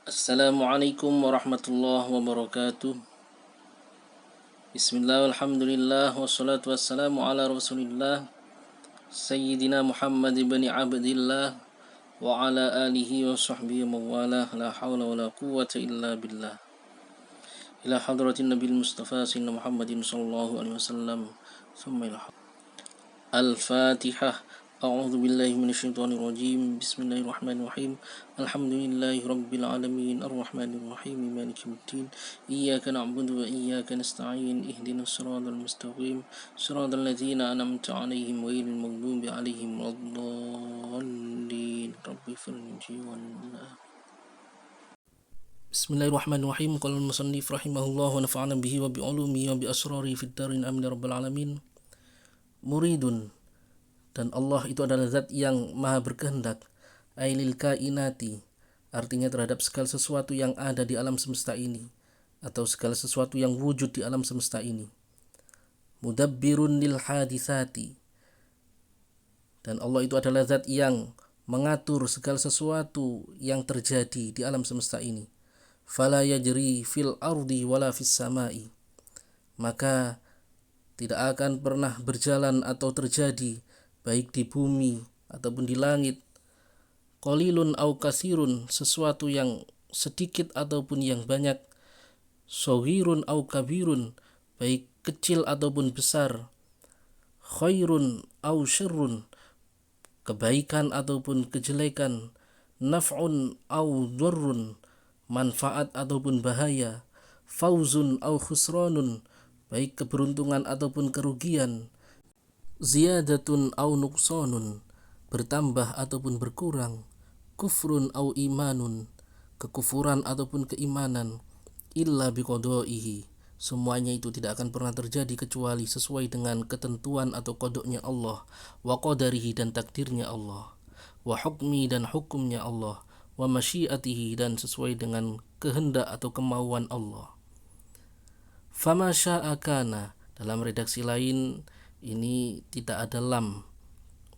Assalamualaikum warahmatullahi wabarakatuh. Bismillah, alhamdulillah, wassalatu wassalamu ala rasulillah Sayyidina Muhammad ibn Abdillah wa ala alihi wa sahbihi mawalah. La hawla wa la quwwata illa billah. Ila hadratin Nabil Mustafa Sayyidina Muhammadin sallallahu alaihi wasallam. Thumma ila Al-Fatihah. A'udzu billahi minasyaitonir rajim. Bismillahirrahmanirrahim. Alhamdulillahi rabbil alamin arrahmanir rahim maliki yaumiddin. Iyyaka na'budu wa iyyaka nasta'in. Ihdinas siratal mustaqim. Siratal ladzina an'amta 'alaihim ghairil maghdubi 'alaihim waladdallin. Rabbi firji wal Bismillahirrahmanirrahim. Qala al-musannif rahimahullah wa nafa'ana bihi wa bi ulumi wa bi asrari fid darin amin ya rabbal alamin. Muridun, dan Allah itu adalah zat yang maha berkehendak, ailil kainati, artinya terhadap segala sesuatu yang ada di alam semesta ini atau segala sesuatu yang wujud di alam semesta ini. Mudabbirun lil hadisati, dan Allah itu adalah zat yang mengatur segala sesuatu yang terjadi di alam semesta ini. Fala yajri fil ardi wala fis samai, maka tidak akan pernah berjalan atau terjadi baik di bumi ataupun di langit. Qalilun au kasirun, sesuatu yang sedikit ataupun yang banyak. Shaghirun au kabirun, baik kecil ataupun besar. Khairun au syarrun, kebaikan ataupun kejelekan. Naf'un au dharrun, manfaat ataupun bahaya. Fauzun au khusranun, baik keberuntungan ataupun kerugian. Ziyadatun au nuqsanun, bertambah ataupun berkurang. Kufrun au imanun, kekufuran ataupun keimanan. Illa biqadaihi, semuanya itu tidak akan pernah terjadi kecuali sesuai dengan ketentuan atau kodoknya Allah. Wa qadarihi, dan takdirnya Allah. Wa hukmi, dan hukumnya Allah. Wa masyiatihi, dan sesuai dengan kehendak atau kemauan Allah. Fama syaa kana, dalam redaksi lain ini tidak ada lam.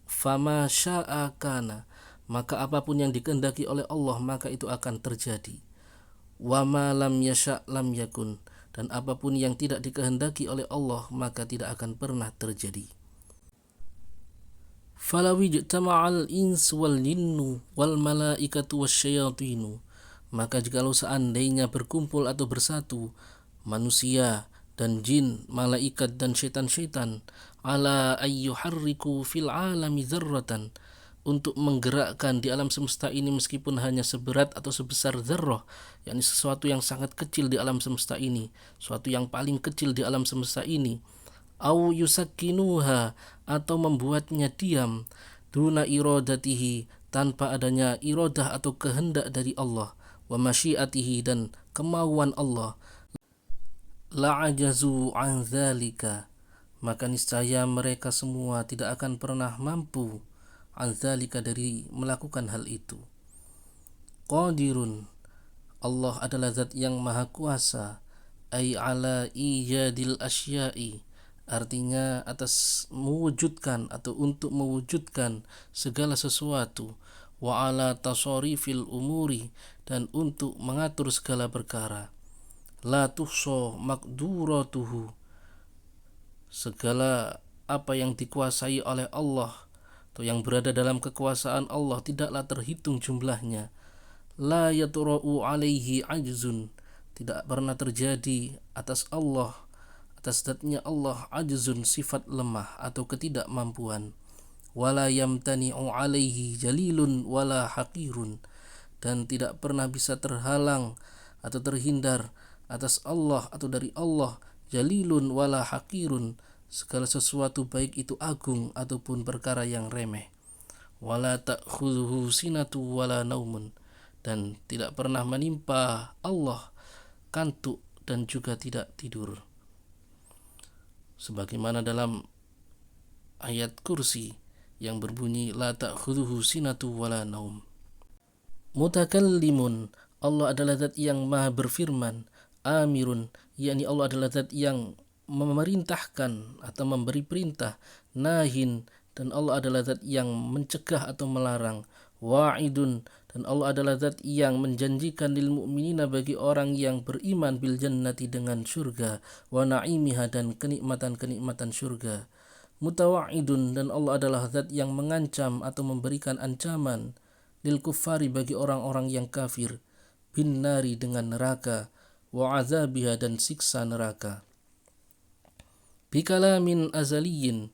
Fama syaa kana, maka apapun yang dikehendaki oleh Allah maka itu akan terjadi. Wa ma lam yasha lam yakun, dan apapun yang tidak dikehendaki oleh Allah maka tidak akan pernah terjadi. Falaw ijtama'al ins wal jinnu wal malaikatu wasyayatinu, maka jikalau seandainya berkumpul atau bersatu manusia dan jin, malaikat dan syaitan-syaitan, ala ayyuharriku fil alami dzarratan, untuk menggerakkan di alam semesta ini meskipun hanya seberat atau sebesar dzarrah, yakni sesuatu yang sangat kecil di alam semesta ini, sesuatu yang paling kecil di alam semesta ini. Au yusakkinuha, atau membuatnya diam, duna iradatihi, tanpa adanya iradah atau kehendak dari Allah, wa masyiatihi, dan kemauan Allah. La'ajazu an dzalika, maka niscaya mereka semua tidak akan pernah mampu an dzalika, dari melakukan hal itu. Qadirun, Allah adalah zat yang maha kuasa, ay ala ijadil asya'i, artinya atas mewujudkan atau untuk mewujudkan segala sesuatu. Wa ala tasarifil umuri, dan untuk mengatur segala perkara. La tuhsa maqduratuhu, segala apa yang dikuasai oleh Allah atau yang berada dalam kekuasaan Allah tidaklah terhitung jumlahnya. La yatra'u alaihi ajzun, tidak pernah terjadi atas Allah, atas zatnya Allah, ajzun, sifat lemah atau ketidakmampuan. Wala yamtani'u alaihi jalilun wala haqirun, dan tidak pernah bisa terhalang atau terhindar atas Allah atau dari Allah, jalilun wala haqirun, segala sesuatu baik itu agung ataupun perkara yang remeh. Wala ta'khudhuhu sinatu wala naumun, dan tidak pernah menimpa Allah kantuk dan juga tidak tidur. Sebagaimana dalam ayat kursi yang berbunyi la ta'khudhuhu sinatu wala naum. Mutakallimun, Allah adalah zat yang maha berfirman. Amirun, yakni Allah adalah zat yang memerintahkan atau memberi perintah. Nahin, dan Allah adalah zat yang mencegah atau melarang. wa'idun, dan Allah adalah zat yang menjanjikan lil mu'minina bagi orang yang beriman bil jannati dengan surga, wa na'imiha, dan kenikmatan-kenikmatan surga. Mutawa'idun, dan Allah adalah zat yang mengancam atau memberikan ancaman lil kuffari bagi orang-orang yang kafir, bin nari, dengan neraka, wa azabiha, dan siksa neraka. Bikalamin azaliyin,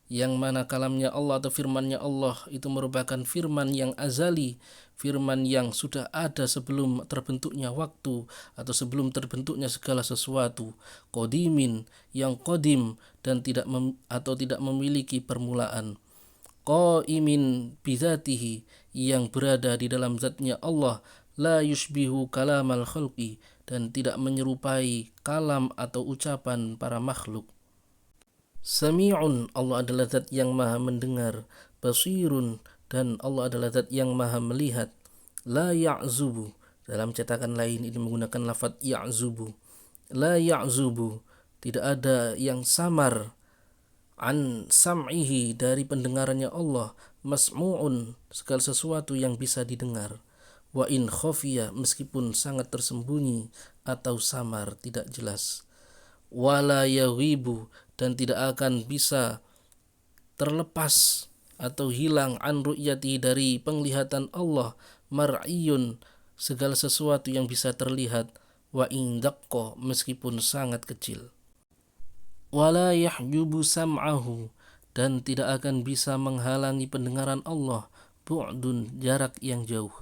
yang mana kalamnya Allah atau firmannya Allah itu merupakan firman yang azali, firman yang sudah ada sebelum terbentuknya waktu atau sebelum terbentuknya segala sesuatu, qadimin, yang qadim dan tidak memiliki permulaan, qaimin bizatihi, yang berada di dalam zatnya Allah, la yushbihu kalamal khalqi, dan tidak menyerupai kalam atau ucapan para makhluk. Sami'un, Allah adalah zat yang maha mendengar. Basirun, dan Allah adalah zat yang maha melihat. La ya'zubu, dalam cetakan lain ini menggunakan lafaz ya'zubu. La ya'zubu, tidak ada yang samar, an sam'ihi, dari pendengarannya Allah, masmu'un, segala sesuatu yang bisa didengar, wa in khafiya, meskipun sangat tersembunyi atau samar, tidak jelas, wala yaghibu, dan tidak akan bisa terlepas atau hilang, an ru'yati, dari penglihatan Allah, mar'iyun, segala sesuatu yang bisa terlihat, wa in daqqa, meskipun sangat kecil, wala yahjubu sam'ahu, dan tidak akan bisa menghalangi pendengaran Allah, bu'dun, jarak yang jauh,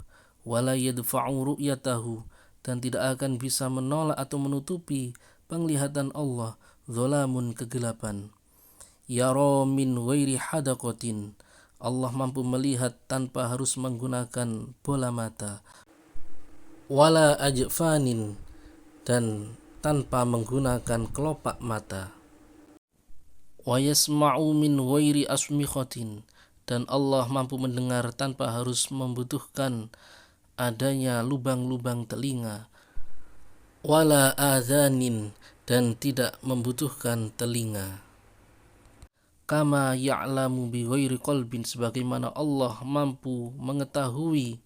wala yadfa'u ru'yatahu, dan tidak akan bisa menolak atau menutupi penglihatan Allah, zolamun, kegelapan. Yara min ghairi hadaqatin, Allah mampu melihat tanpa harus menggunakan bola mata, wala ajfanin, dan tanpa menggunakan kelopak mata. Wa yasma'u min ghairi asmikhatin, dan Allah mampu mendengar tanpa harus membutuhkan adanya lubang-lubang telinga, wala adzanin, dan tidak membutuhkan telinga. Kama ya'lamu bi ghairi qalbin, sebagaimana Allah mampu mengetahui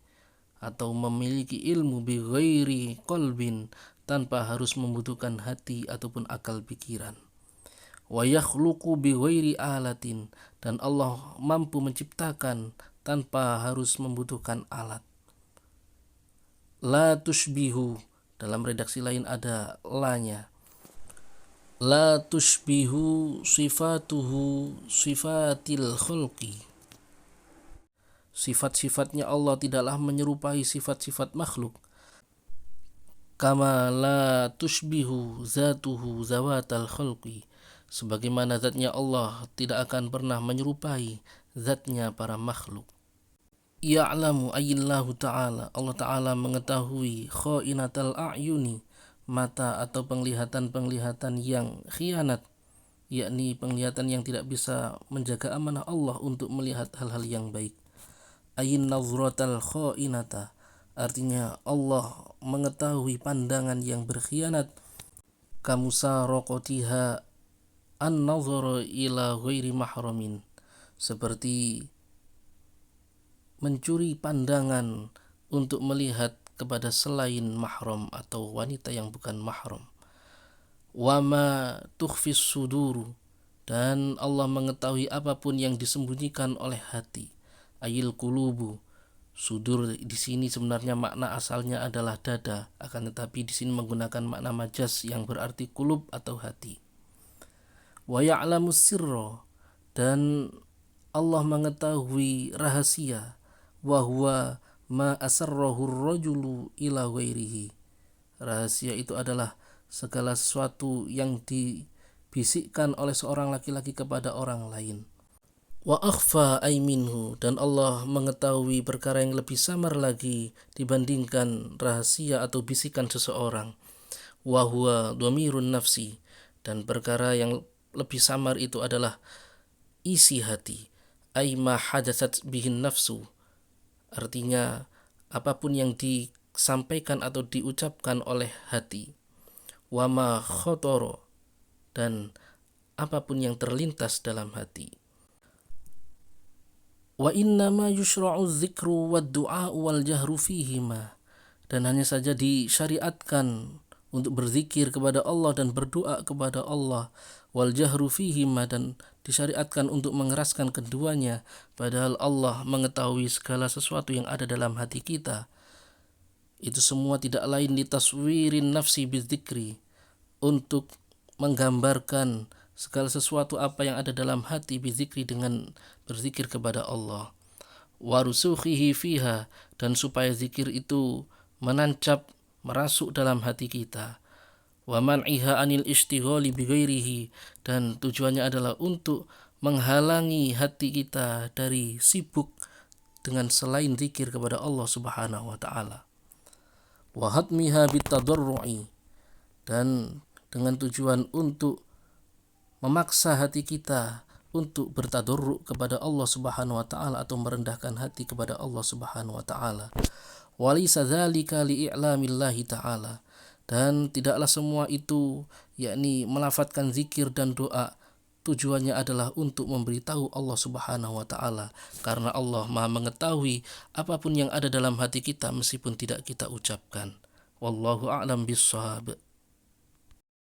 atau memiliki ilmu bi ghairi qalbin, tanpa harus membutuhkan hati ataupun akal pikiran. Wa yakhluqu bi ghairi alatin, dan Allah mampu menciptakan tanpa harus membutuhkan alat. La tushbihu, dalam redaksi lain ada lanya, la tushbihu sifatuhu sifatil khulqi, sifat-sifatnya Allah tidaklah menyerupai sifat-sifat makhluk. Kama la tushbihu zatuhu zawatal khulqi, sebagaimana zatnya Allah tidak akan pernah menyerupai zatnya para makhluk. Ya'lamu ayyillahu ta'ala, Allah ta'ala mengetahui khainatal a'yuni, mata atau penglihatan-penglihatan yang khianat, yakni penglihatan yang tidak bisa menjaga amanah Allah untuk melihat hal-hal yang baik. Ayin nazratal khainata, artinya Allah mengetahui pandangan yang berkhianat, kamusaraqatiha an-nazara ila ghairi mahramin, seperti mencuri pandangan untuk melihat kepada selain mahram atau wanita yang bukan mahram. Wama tukhfis suduru, dan Allah mengetahui apapun yang disembunyikan oleh hati. Ayil qulubu, sudur di sini sebenarnya makna asalnya adalah dada, akan tetapi di sini menggunakan makna majas yang berarti kulub atau hati. Wa ya'lamus sirra, dan Allah mengetahui rahasia, wa huwa ma asarrahu ar-rajulu ila ghairihi, rahasia itu adalah segala sesuatu yang dibisikkan oleh seorang laki-laki kepada orang lain. Wa akhfa ay minhu, dan Allah mengetahui perkara yang lebih samar lagi dibandingkan rahasia atau bisikan seseorang. Wa huwa dhamirun nafsi, dan perkara yang lebih samar itu adalah isi hati. Ay ma hadatsat bihin nafsu, artinya apapun yang disampaikan atau diucapkan oleh hati. Wa ma khotoro, dan apapun yang terlintas dalam hati. Wa innama yushra'u dzikru wad du'a wal jahru fihima, dan hanya saja disyariatkan untuk berzikir kepada Allah dan berdoa kepada Allah, wal jahru fihima, dan disyariatkan untuk mengeraskan keduanya, padahal Allah mengetahui segala sesuatu yang ada dalam hati kita. Itu semua tidak lain litaswirin nafsi bidzikri, untuk menggambarkan segala sesuatu apa yang ada dalam hati bizikri, dengan berzikir kepada Allah. Warusukhihi fiha, dan supaya zikir itu menancap, merasuk dalam hati kita. Wa man'iha anil ishtighali bighairihi, dan tujuannya adalah untuk menghalangi hati kita dari sibuk dengan selain zikir kepada Allah Subhanahu wa taala. Wa hatmiha bitadarru'i, dan dengan tujuan untuk memaksa hati kita untuk bertadarru' kepada Allah Subhanahu wa taala, atau merendahkan hati kepada Allah Subhanahu wa taala. Walaysa dzalika li'ilamillahi taala, dan tidaklah semua itu yakni melafadzkan zikir dan doa tujuannya adalah untuk memberitahu Allah Subhanahu wa taala, karena Allah Maha mengetahui apapun yang ada dalam hati kita meskipun tidak kita ucapkan. Wallahu a'lam bishshawab.